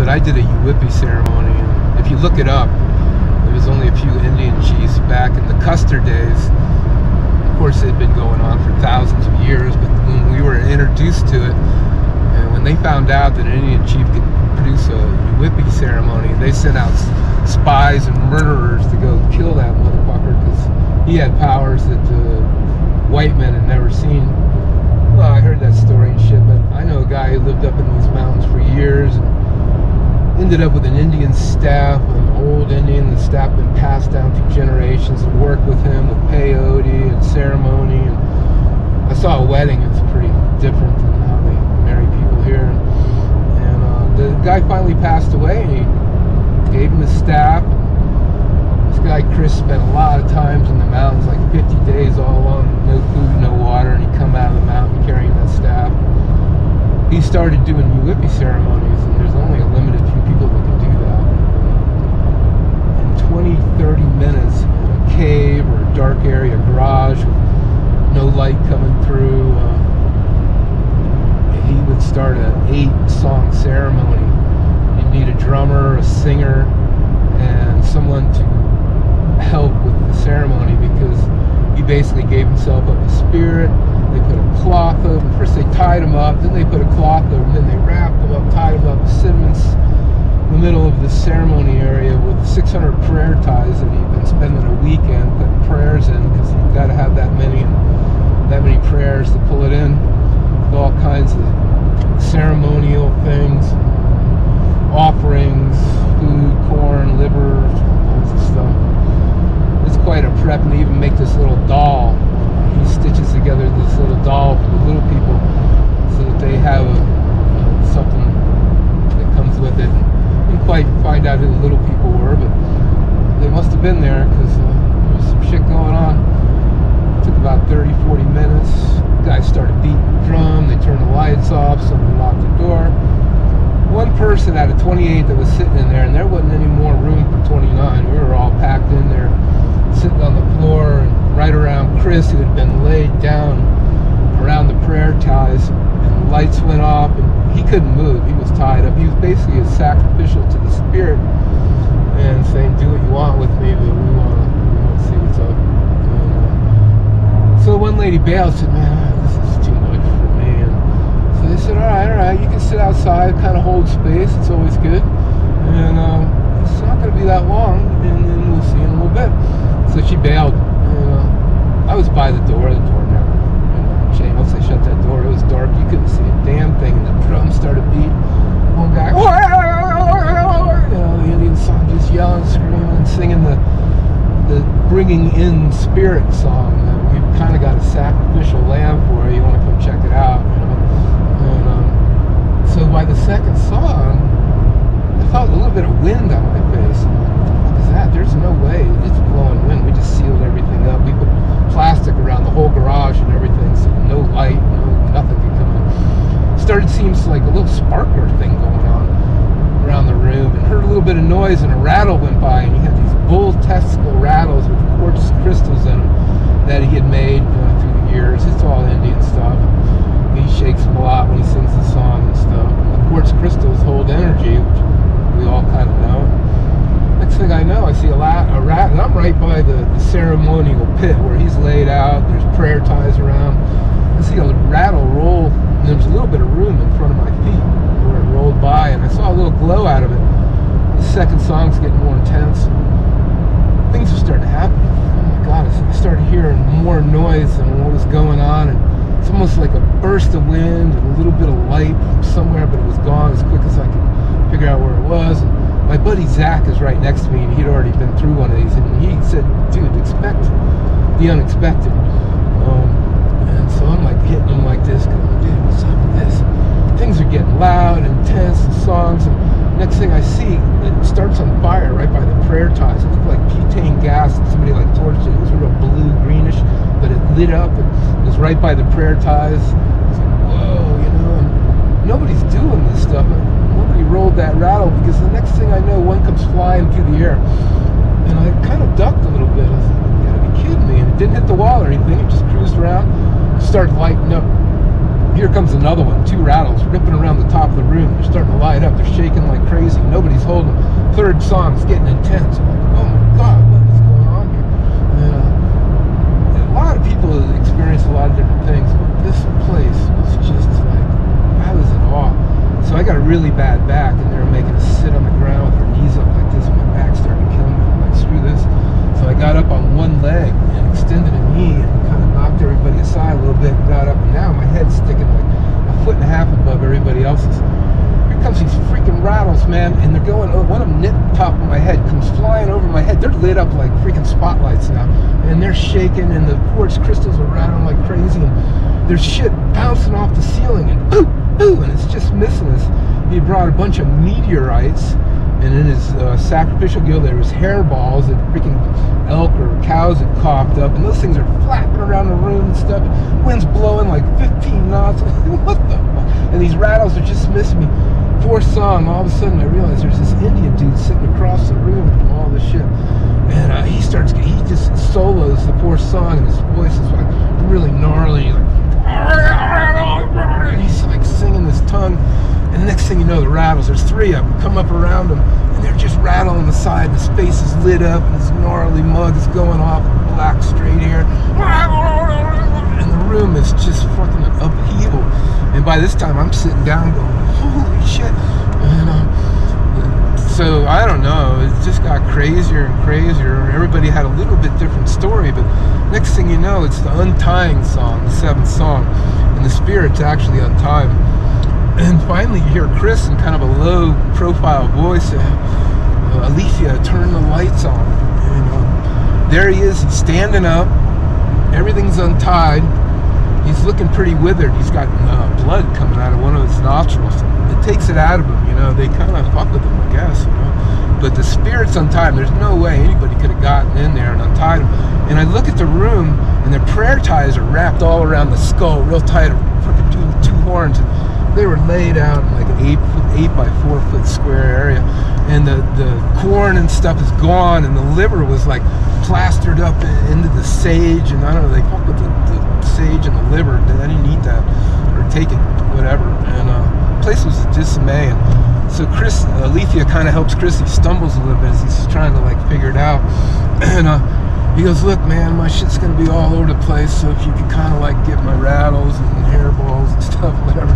but I did a UWIBWE ceremony, and if you look it up, there was only a few Indian chiefs back in the Custer days. Of course, it had been going on for thousands of years, but when we were introduced to it, and when they found out that an Indian chief could produce a UWIBWE ceremony, they sent out spies and murderers to go kill that motherfucker, because he had powers that white men had never seen. Well, I heard that story and shit, but I know a guy who lived up in these mountains for years and ended up with an Indian staff, an old Indian. The staff been passed down through generations, and worked with him with peyote and ceremony. And I saw a wedding. It's pretty different than how they marry people here. And the guy finally passed away, and he gave him his staff. This guy Chris spent a lot of times in the mountains, like 50 days all alone, no food, no water, and he'd come out of the mountain carrying that staff. He started doing UWIBWE ceremonies, and there's only a limited few people that can do that. In 20, 30 minutes in a cave or a dark area, garage with no light coming through, he would start an 8-song ceremony. You'd need a drummer, a singer, and someone to help with the ceremony, because he basically gave himself up to spirit. They put a cloth over him. First they tied him up, then they put a cloth over him, then they wrapped him up, tied him up with sentiments in the middle of the ceremony area with 600 prayer ties that he'd been spending a weekend putting prayers in, because you've got to have that many prayers to pull it in, with all kinds of ceremonial things, offerings, food, corn, liver, all kinds of stuff. It's quite a prep, and they even make this little doll. He stitches together this little doll for the little people so that they have something that comes with it. Didn't quite find out who the little people were, but they must have been there, because there was some shit going on. It took about 30, 40 minutes. The guys started beating the drum. They turned the lights off. Someone locked the door. One person out of 28 that was sitting in there, and there wasn't any more room for 29. We were all packed in there, sitting on the floor, and right around Chris, who had been laid down around the prayer ties, and the lights went off, and he couldn't move. He was tied up. He was basically a sacrificial to the spirit, and saying, "Do what you want with me, but we want to see what's up." And, so one lady bailed, said, "Man, this is too much for me." And so they said, all right, you can sit outside, kind of hold space. It's always good, and it's not going to be that long, and then we'll see in a little bit. So she bailed. I was by the door never, shame, once they shut that door, it was dark, you couldn't see a damn thing, and the drums started beating. One guy, the Indian song, just yelling, screaming, and singing the bringing in spirit song. We've kind of got a sacrificial lamb for you. You want to come check it out, And so by the second song, I felt a little bit of wind on my face. What is that? There's no way it's blowing wind. We just sealed everything up. We put plastic around the whole garage and everything, so no light, nothing could come in. Started seems like a little sparkler thing going on around the room, and heard a little bit of noise, and a rattle went by, and he had these bull testicle rattles with quartz crystals in them that he had made through the years. It's all Indian stuff. He shakes them a lot when he sings the song and stuff. And the quartz crystals hold energy, which we all kind of know. Next thing I know, I see a rat, and I'm right by the ceremonial pit where he's laid out. There's prayer ties around. I see a rattle roll, and there's a little bit of room in front of my feet where it rolled by, and I saw a little glow out of it. The second song's getting more intense. Things are starting to happen. Oh my God, I started hearing more noise than what was going on, and it's almost like a burst of wind and a little bit of light from somewhere, but it was gone as quick as I could figure out where it was. And my buddy Zach is right next to me, and he'd already been through one of these, and he said, "Dude, expect the unexpected." And so I'm like hitting him like this, going, "Dude, what's up with this?" Things are getting loud and intense, the songs, and next thing I see, it starts on fire right by the prayer ties. It looked like butane gas, and somebody like torched it. It was sort of blue, greenish, but it lit up, and it was right by the prayer ties. It's like, whoa, and nobody's doing this stuff. Nobody rolled that rattle, because the next thing I know, one comes flying through the air, and I kind of ducked a little bit. I was like, you gotta be kidding me. And it didn't hit the wall or anything. It just cruised around, started lighting up. Here comes another one, 2 rattles ripping around the top of the room. They're starting to light up. They're shaking like crazy. Nobody's holding them. Third song's getting intense. I'm like, oh my God, what is going on here? A lot of people experience a lot of different things, but this place was just like, I was in awe. So I got a really bad back, and they were making us sit on the ground with our knees up like this, and my back started to kill me. I'm like, screw this. So I got up on one leg and extended a knee and kind of knocked everybody aside a little bit and got up, and now my head's sticking like 1.5 feet above everybody else's. Here comes these freaking rattles, man, and they're going, one of them nipped the top of my head, comes flying over my head. They're lit up like freaking spotlights now, and they're shaking, and the quartz crystals are rattling like crazy, and there's shit bouncing off the ceiling, and ooh, and it's just missing us. He brought a bunch of meteorites, and in his sacrificial gill there was hairballs that freaking elk or cows had coughed up, and those things are flapping around the room and stuff. Wind's blowing like 15 knots. What the fuck? And these rattles are just missing me. 4th song, all of a sudden I realize there's this Indian dude sitting across the room from all this shit, and he just solos the 4th song, and his voice is like really gnarly, like, and he's like singing this tongue, and the next thing you know, the rattles, there's 3 of them, come up around him, and they're just rattling the side, and his face is lit up, and his gnarly mug is going off, black straight hair, and the room is just fucking upheaval. And by this time, I'm sitting down going, holy shit. And so, I don't know, it just got crazier and crazier. Everybody had a little bit different story, but next thing you know, it's the untying song, the 7th song, and the spirit's actually untied. And finally, you hear Chris in kind of a low-profile voice say, Alicia, turn the lights on. And there he is, he's standing up, everything's untied. He's looking pretty withered. He's got blood coming out of one of his nostrils. It takes it out of him, you know. They kind of fuck with him, I guess, you know. But the spirit's untied him. There's no way anybody could have gotten in there and untied him. And I look at the room, and the prayer ties are wrapped all around the skull, real tight, between 2 horns. They were laid out in like an 8 by 4 foot square area. And the corn and stuff is gone, and the liver was like plastered up into the sage, and I don't know, they fuck with the sage and the liver. I didn't eat that or take it, whatever. And the place was a dismay. And so Alethea kind of helps Chris. He stumbles a little bit as he's trying to like figure it out. And he goes, look, man, my shit's gonna be all over the place, so if you could kind of like get my rattles and hairballs and stuff, whatever,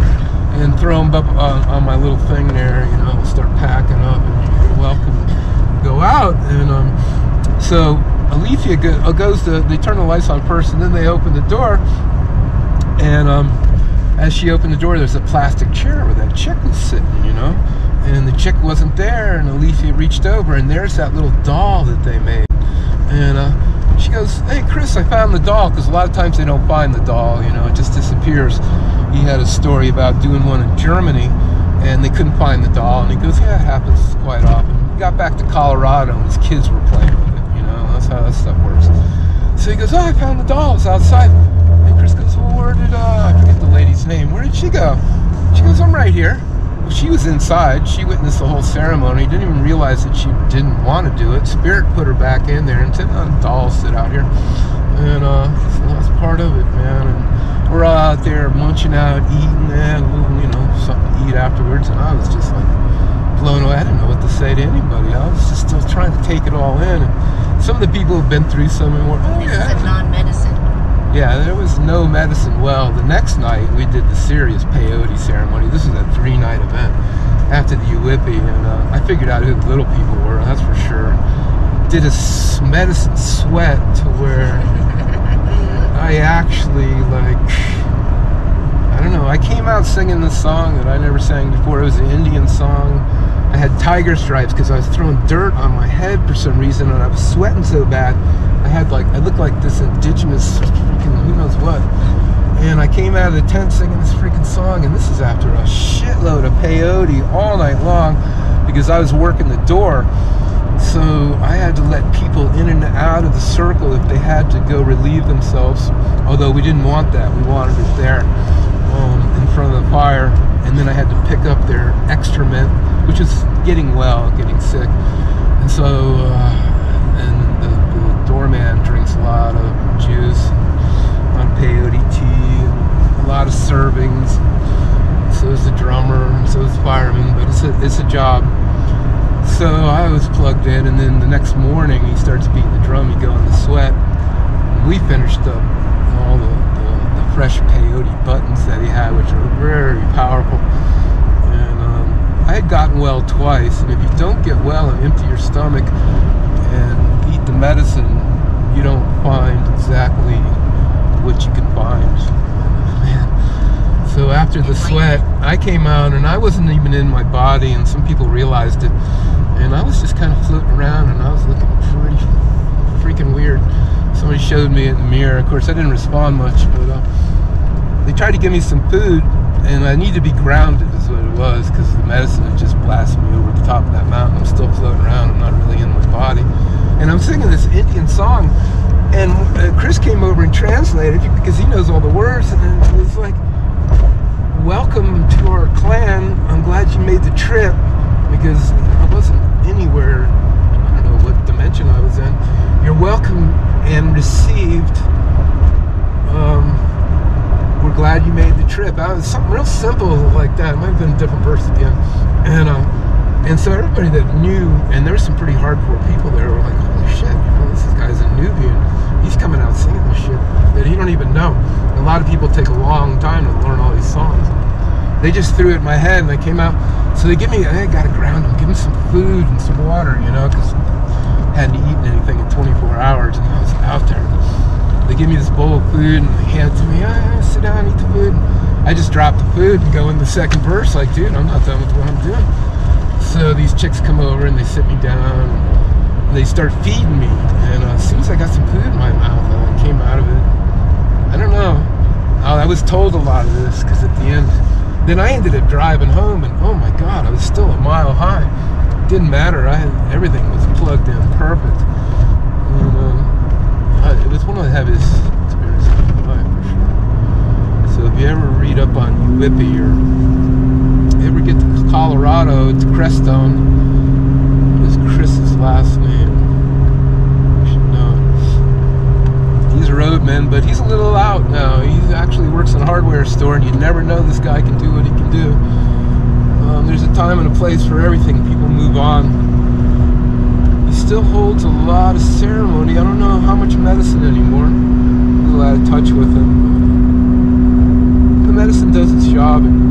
and throw them up on my little thing there, you know, we'll start packing up, and you're welcome to go out. And so Alethea goes to, they turn the lights on first, and then they open the door, and as she opened the door, there's a plastic chair where that chick was sitting, you know, and the chick wasn't there, and Alethea reached over, and there's that little doll that they made. And she goes, hey Chris, I found the doll, because a lot of times they don't find the doll, you know, it just disappears. He had a story about doing one in Germany, and they couldn't find the doll, and he goes, yeah, it happens quite often. He got back to Colorado, and his kids were playing with it, you know, that's how that stuff works. So he goes, oh, I found the doll, it's outside. And Chris goes, well, where did, I forget the lady's name, where did she go? She goes, I'm right here. Well, she was inside. She witnessed the whole ceremony. Didn't even realize that she didn't want to do it. Spirit put her back in there and said, oh, dolls sit out here. And so that's part of it, man. And we're all out there munching out, eating, and a little, you know, something to eat afterwards. And I was just like blown away. I didn't know what to say to anybody. I was just still trying to take it all in. And some of the people have been through some more. Oh, this is a non-medicine. Yeah, there was no medicine. Well, the next night we did the serious peyote ceremony. This was a 3-night event after the OJIBWE, and I figured out who the little people were, that's for sure. Did a medicine sweat to where I actually, like, I don't know, I came out singing this song that I never sang before. It was an Indian song. I had tiger stripes because I was throwing dirt on my head for some reason, and I was sweating so bad. I looked like this indigenous freaking who knows what. And I came out of the tent singing this freaking song, and this is after a shitload of peyote all night long because I was working the door. So I had to let people in and out of the circle if they had to go relieve themselves, although we didn't want that. We wanted it there in front of the fire. And then I had to pick up their excrement, which is getting sick. And so and the doorman drinks a lot of juice on peyote tea, and a lot of servings. it's a job. So I was plugged in, and then the next morning he starts beating the drum. You go in the sweat. We finished up all the fresh peyote buttons that he had, which are very powerful. And I had gotten well twice, and if you don't get well and empty your stomach and eat the medicine, you don't find exactly what you can find. Man. So after the sweat, I came out, and I wasn't even in my body, and some people realized it. And I was just kind of floating around, and I was looking pretty freaking weird. Somebody showed me it in the mirror. Of course, I didn't respond much, but they tried to give me some food, and I need to be grounded is what it was, because the medicine had just blasted me over the top of that mountain. I'm still floating around. I'm not really in my body. And I'm singing this Indian song, and Chris came over and translated because he knows all the words, and it was like, welcome to our clan. I'm glad you made the trip, because I wasn't anywhere, I don't know what dimension I was in. You're welcome and received. We're glad you made the trip. Was something real simple like that. It might have been a different person again. And so everybody that knew, and there were some pretty hardcore people there, were like, holy shit, this guy's a Nubian. He's coming out singing this shit that he don't even know. And a lot of people take a long time to learn all these songs. They just threw it in my head, and they came out. So they give me, I got to ground them, give them some food and some water, because I hadn't eaten anything in 24 hours, and I was out there. They give me this bowl of food, and they hand it to me. Sit down, eat the food. I just drop the food and go in the second verse, like, dude, I'm not done with what I'm doing. So these chicks come over, and they sit me down, and they start feeding me. And as soon as I got some food in my mouth, I came out of it. I don't know. I was told a lot of this, because at the end, then I ended up driving home, and oh my God, I was still a mile high. Didn't matter. Everything was plugged in perfect. And, it was one of the heaviest experiences of my life, for sure. So if you ever read up on OJIBWE, or ever get to Colorado, to Crestone, what is Chris's last name? You should know. He's a roadman, but he's a little out now. He actually works in a hardware store, and you never know this guy can do what he can do. There's a time and a place for everything. People move on. He still holds a lot of ceremony. I don't know how much medicine anymore. I'm a little out of touch with him. The medicine does its job, and